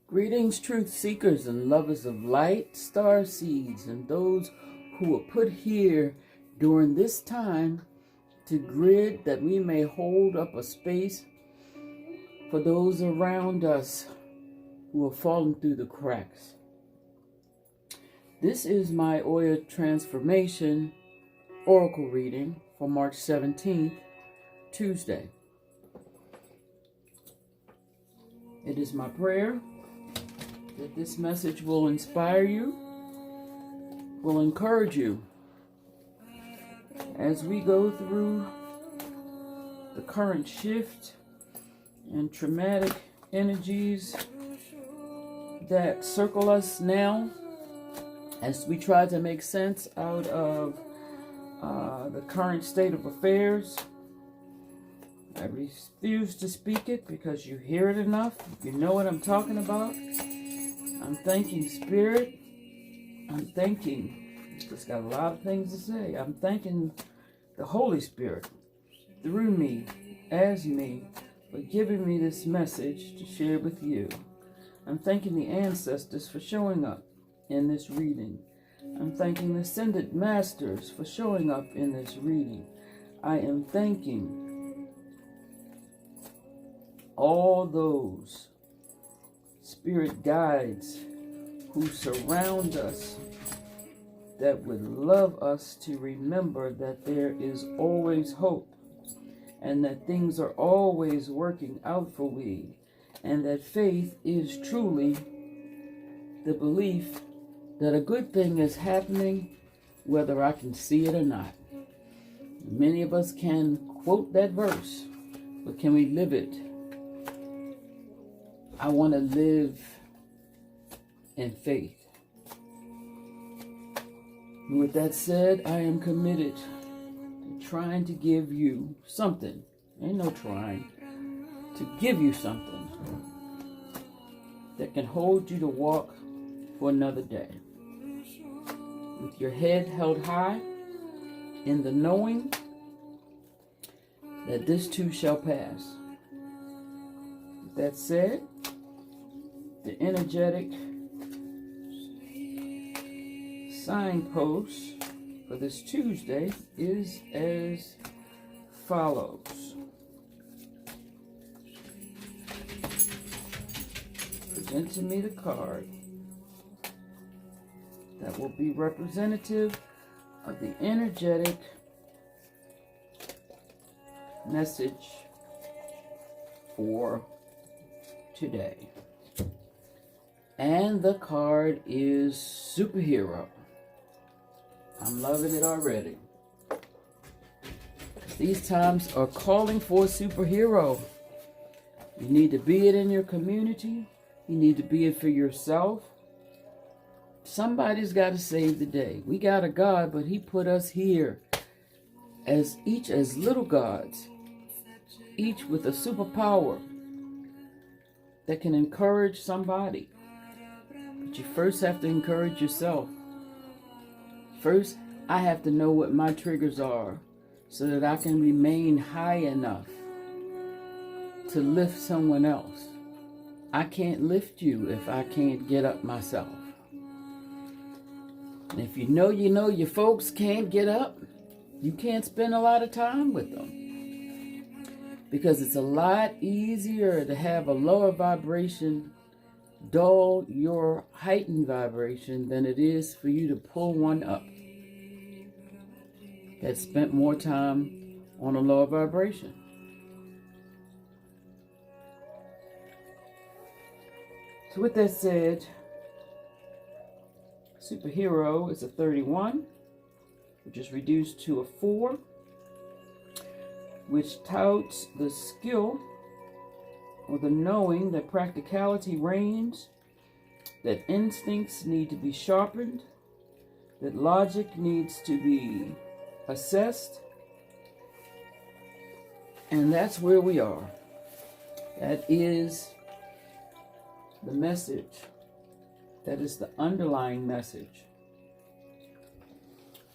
Greetings, truth seekers and lovers of light, star seeds, and those who were put here during this time to grid that we may hold up a space for those around us who are falling through the cracks. This is my Oya Transformation Oracle reading for March 17th, Tuesday. It is my prayer that this message will inspire you, will encourage you as we go through the current shift and traumatic energies that circle us now as we try to make sense out of the current state of affairs. I refuse to speak it because you hear it enough. You know what I'm talking about. I'm thanking Spirit. I'm thanking, just got a lot of things to say. I'm thanking the Holy Spirit through me, as me, for giving me this message to share with you. I'm thanking the ancestors for showing up in this reading. I'm thanking the Ascended Masters for showing up in this reading. I am thanking all those spirit guides who surround us that would love us to remember that there is always hope and that things are always working out for we, and that faith is truly the belief that a good thing is happening whether I can see it or not. Many of us can quote that verse, but can we live it? I want to live in faith. And with that said, I am committed to trying to give you something. Ain't no trying. To give you something that can hold you to walk for another day. With your head held high in the knowing that this too shall pass. With that said, the energetic signpost for this Tuesday is as follows. Present to me the card that will be representative of the energetic message for today. And the card is Superhero. I'm loving it already. These times are calling for a superhero. You need to be it in your community. You need to be it for yourself. Somebody's got to save the day. We got a God, but he put us here as each as little gods, each with a superpower that can encourage somebody. But you first have to encourage yourself. First, I have to know what my triggers are so that I can remain high enough to lift someone else. I can't lift you if I can't get up myself. And if you know your folks can't get up, you can't spend a lot of time with them. Because it's a lot easier to have a lower vibration dull your heightened vibration than it is for you to pull one up that spent more time on a lower vibration. So with that said, Superhero is a 31, which is reduced to a 4, which touts the skill or the knowing that practicality reigns, that instincts need to be sharpened, that logic needs to be assessed, and that's where we are. That is the message. That is the underlying message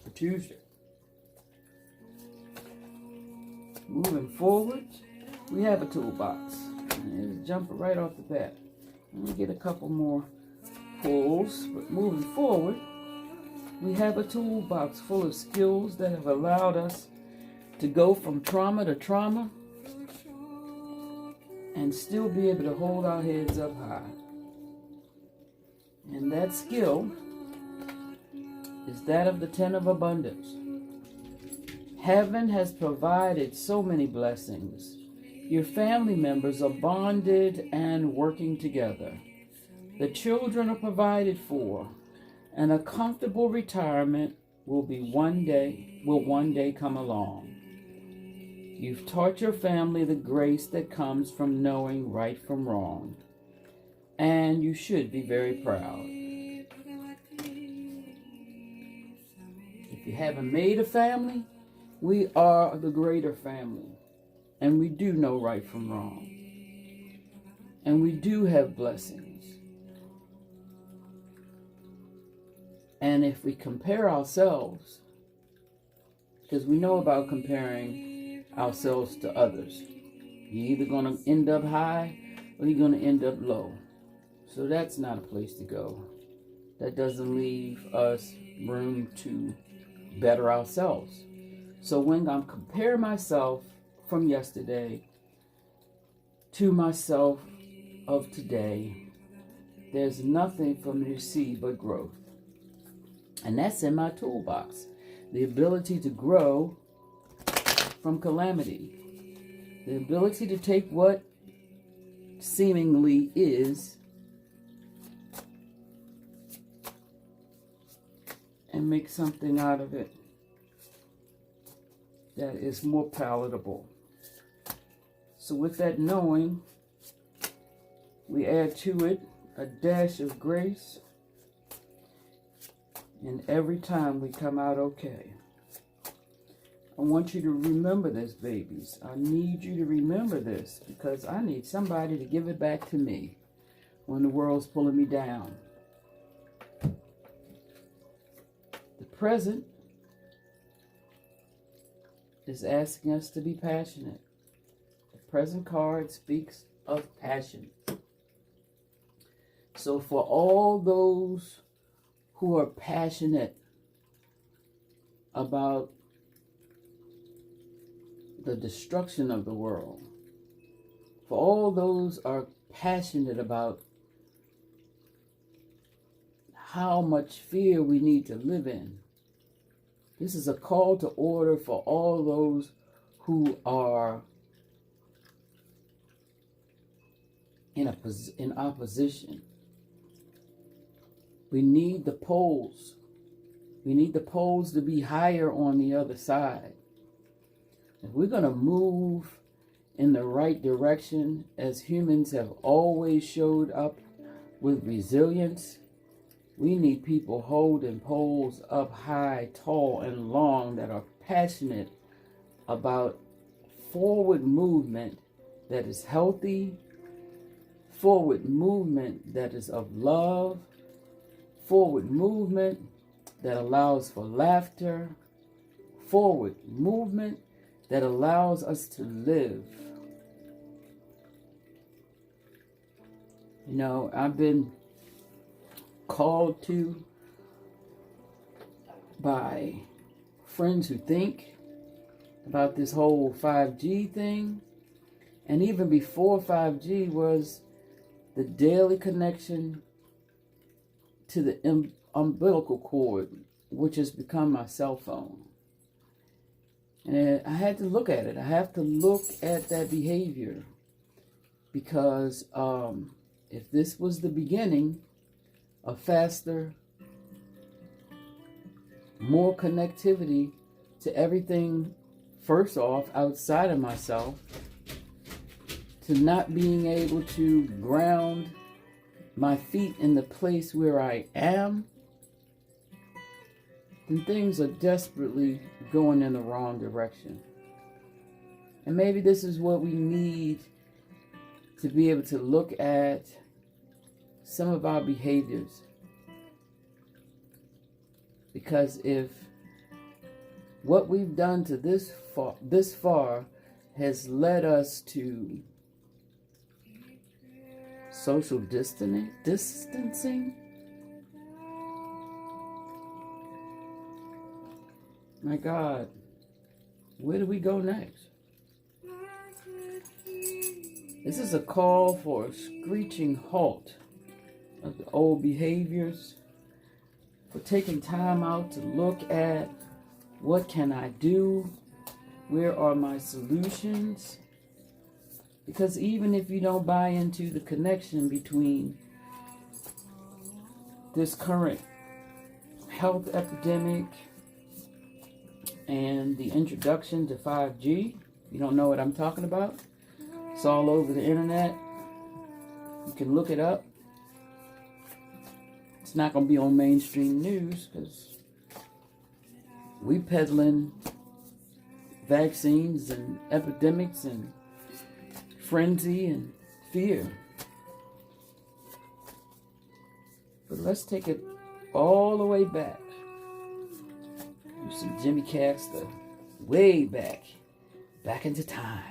for Tuesday. Moving forward, we have a toolbox. And jump right off the bat. Let me get a couple more pulls. But moving forward, we have a toolbox full of skills that have allowed us to go from trauma to trauma and still be able to hold our heads up high. And that skill is that of the 10 of abundance. Heaven has provided so many blessings. Your family members are bonded and working together. The children are provided for, and a comfortable retirement will one day come along. You've taught your family the grace that comes from knowing right from wrong, and you should be very proud. If you haven't made a family, we are the greater family, and we do know right from wrong, and we do have blessings. And if we compare ourselves, because we know about comparing ourselves to others, you're either going to end up high or you're going to end up low. So that's not a place to go. That doesn't leave us room to better ourselves. So when I compare myself from yesterday to myself of today, there's nothing for me to see but growth. And that's in my toolbox. The ability to grow from calamity. The ability to take what seemingly is and make something out of it that is more palatable. So with that knowing, we add to it a dash of grace, and every time we come out okay. I want you to remember this, babies. I need you to remember this, because I need somebody to give it back to me when the world's pulling me down. The present is asking us to be passionate. The present card speaks of passion. So for all those who are passionate about the destruction of the world, for all those are passionate about how much fear we need to live in, this is a call to order for all those who are in opposition. We need the poles. We need the poles to be higher on the other side. If we're going to move in the right direction, as humans have always showed up with resilience, we need people holding poles up high, tall, and long that are passionate about forward movement that is healthy, forward movement that is of love, forward movement that allows for laughter, forward movement that allows us to live. You know, I've been called to by friends who think about this whole 5G thing. And even before 5G was the daily connection to the umbilical cord, which has become my cell phone. And I had to look at it. I have to look at that behavior, because if this was the beginning of faster, more connectivity to everything, first off, outside of myself, to not being able to ground my feet in the place where I am, then things are desperately going in the wrong direction. And maybe this is what we need to be able to look at some of our behaviors. Because if what we've done to this far has led us to social distancing. My God, where do we go next? This is a call for a screeching halt of the old behaviors, for taking time out to look at what can I do, where are my solutions, because even if you don't buy into the connection between this current health epidemic and the introduction to 5G, you don't know what I'm talking about, it's all over the internet, you can look it up. It's not going to be on mainstream news because we peddling vaccines and epidemics and frenzy and fear. But let's take it all the way back. Do some Jimmy Caster, way back into time.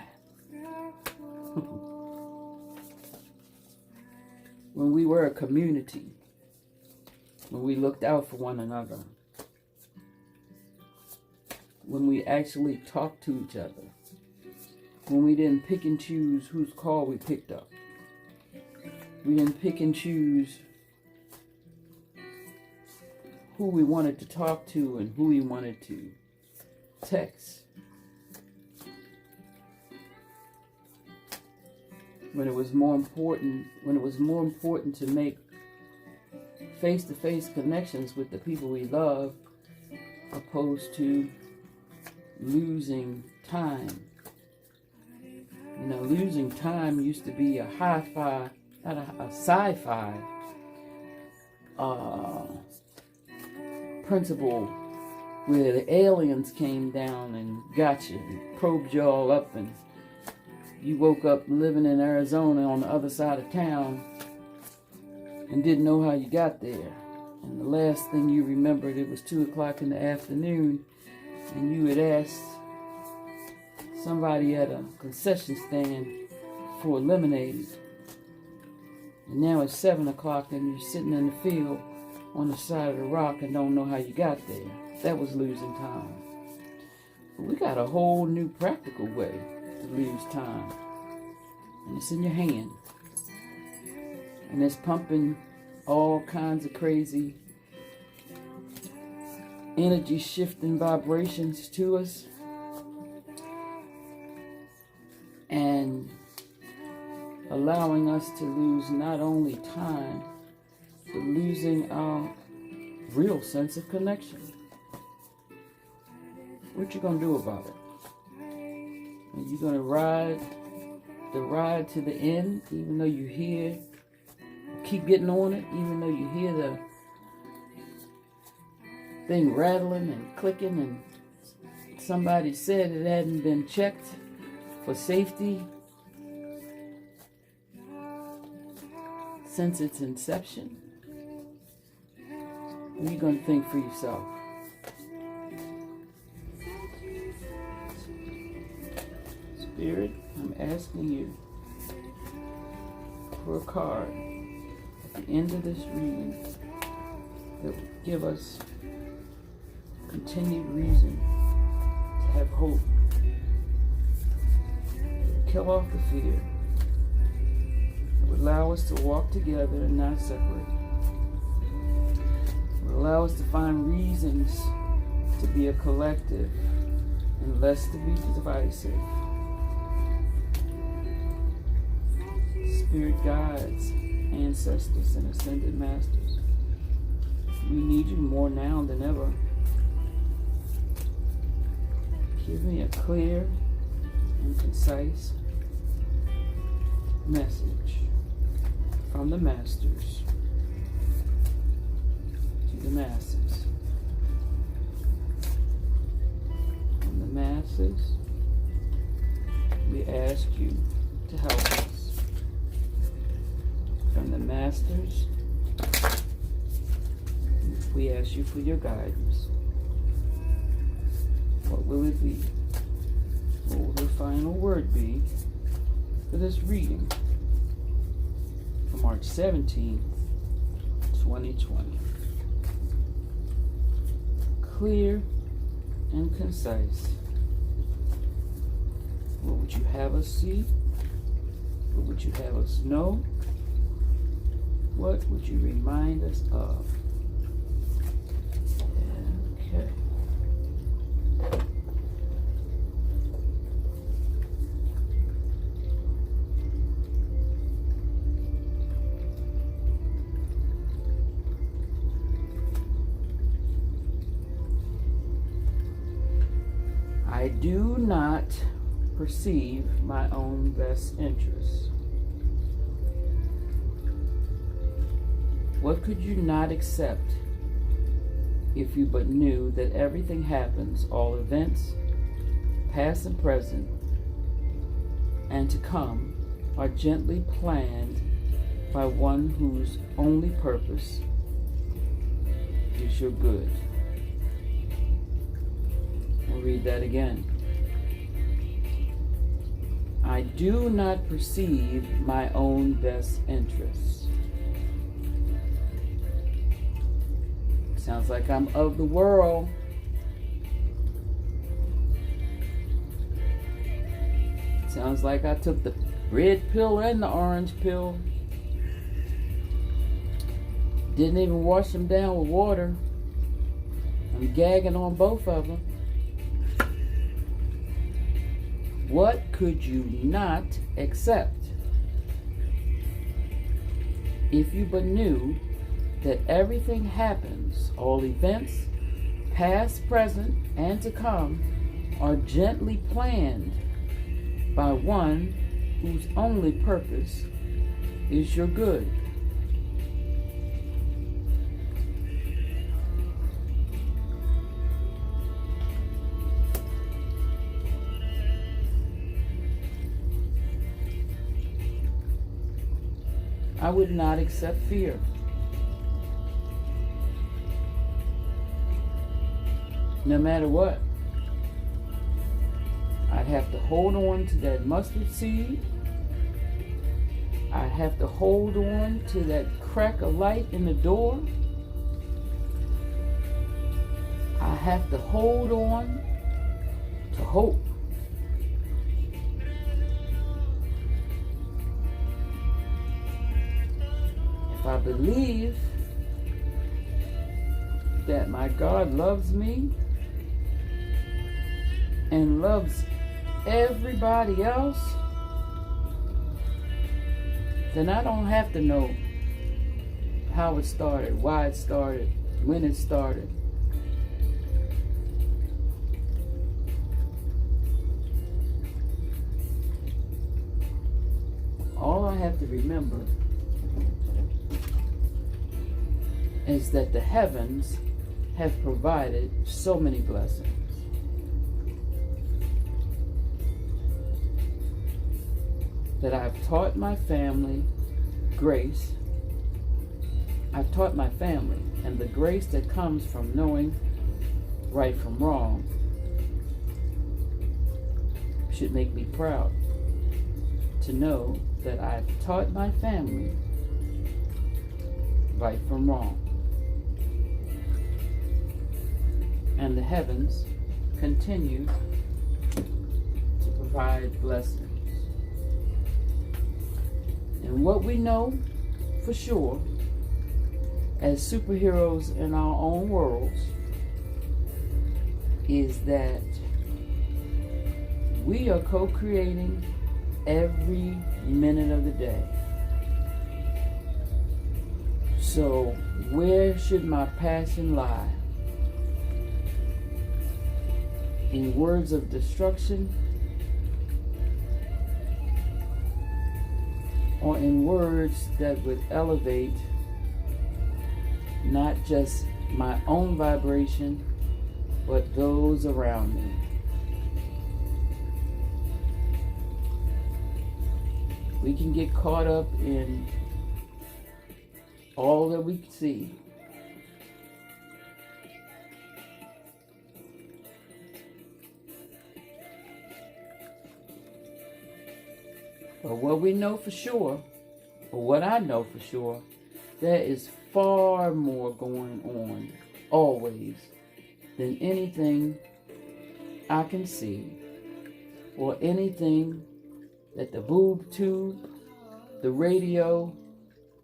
When we were a community, when we looked out for one another, when we actually talked to each other, when we didn't pick and choose whose call we picked up. We didn't pick and choose who we wanted to talk to and who we wanted to text. When it was more important to make face-to-face connections with the people we love, opposed to losing time. You know, losing time used to be a sci-fi principle where the aliens came down and got you and probed you all up, and you woke up living in Arizona on the other side of town and didn't know how you got there. And the last thing you remembered, it was 2 o'clock in the afternoon, and you had asked somebody at a concession stand for lemonade. And now it's 7 o'clock and you're sitting in the field on the side of the rock and don't know how you got there. That was losing time. But we got a whole new practical way to lose time. And it's in your hand. And it's pumping all kinds of crazy energy shifting vibrations to us. And allowing us to lose not only time, but losing our real sense of connection. What you gonna do about it? Are you gonna ride the ride to the end, even though you hear, keep getting on it, even though you hear the thing rattling and clicking, and somebody said it hadn't been checked for safety since its inception? What are you going to think for yourself? Spirit, I'm asking you for a card at the end of this reading that will give us continued reason to have hope. Kill off the fear. It would allow us to walk together and not separate. It would allow us to find reasons to be a collective and less to be divisive. Spirit guides, ancestors, and ascended masters, we need you more now than ever. Give me a clear and concise message from the masters to the masses. From the masses, we ask you to help us. From the masters, we ask you for your guidance. What will it be? What will the final word be for this reading? for March 17th, 2020. Clear and concise. What would you have us see? What would you have us know? What would you remind us of? Okay. I do not perceive my own best interests. What could you not accept if you but knew that everything happens, all events, past and present, and to come, are gently planned by one whose only purpose is your good? I'll read that again. I do not perceive my own best interests. Sounds like I'm of the world. Sounds like I took the red pill and the orange pill. Didn't even wash them down with water. I'm gagging on both of them. What could you not accept if you but knew that everything happens, all events, past, present, and to come, are gently planned by one whose only purpose is your good? I would not accept fear. No matter what. I'd have to hold on to that mustard seed. I'd have to hold on to that crack of light in the door. I have to hold on to hope. If I believe that my God loves me and loves everybody else, then I don't have to know how it started, why it started, when it started. All I have to remember is that the heavens have provided so many blessings. That I've taught my family grace. I've taught my family, and the grace that comes from knowing right from wrong should make me proud to know that I've taught my family right from wrong. And the heavens continue to provide blessings. And what we know for sure as superheroes in our own worlds is that we are co-creating every minute of the day. So where should my passion lie? In words of destruction, or in words that would elevate not just my own vibration, but those around me? We can get caught up in all that we see. But what we know for sure But what I know for sure, there is far more going on, always, than anything I can see, or anything that the boob tube, the radio,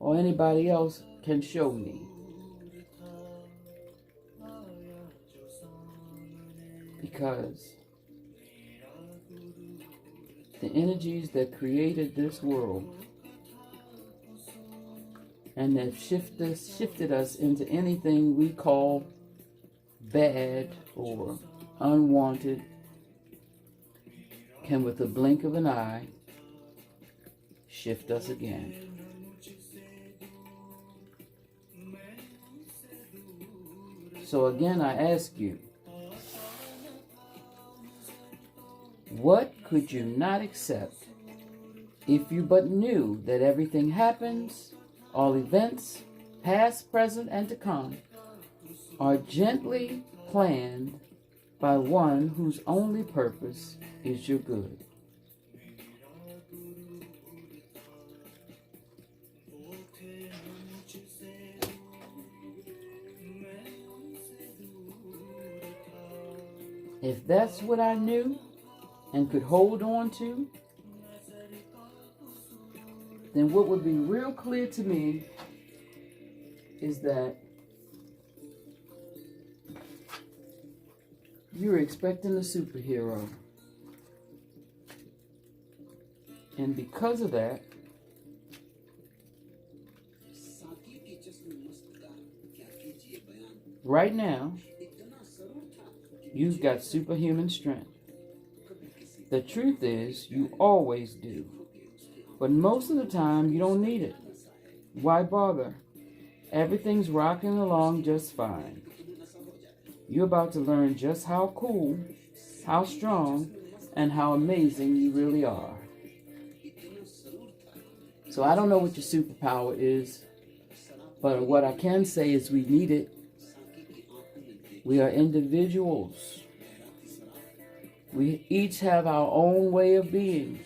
or anybody else can show me. Because the energies that created this world and that shifted us into anything we call bad or unwanted can, with a blink of an eye, shift us again. So again, I ask you, what could you not accept if you but knew that everything happens, all events, past, present, and to come, are gently planned by one whose only purpose is your good? If that's what I knew and could hold on to, then what would be real clear to me is that you're expecting a superhero. And because of that, right now, you've got superhuman strength. The truth is, you always do. But most of the time, you don't need it. Why bother? Everything's rocking along just fine. You're about to learn just how cool, how strong, and how amazing you really are. So I don't know what your superpower is, but what I can say is we need it. We are individuals. We each have our own way of being.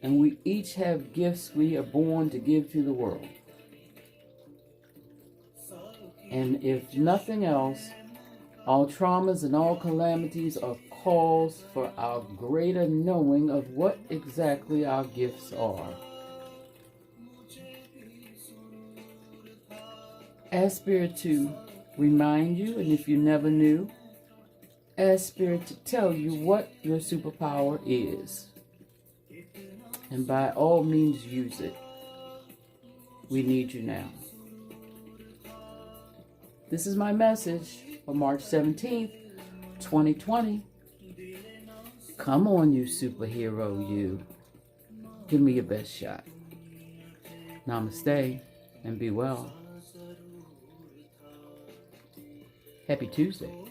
And we each have gifts we are born to give to the world. And if nothing else, all traumas and all calamities are calls for our greater knowing of what exactly our gifts are. Ask Spirit to remind you, and if you never knew, ask Spirit to tell you what your superpower is. And by all means, use it. We need you now. This is my message for March 17th, 2020. Come on, you superhero, you. Give me your best shot. Namaste, and be well. Happy Tuesday.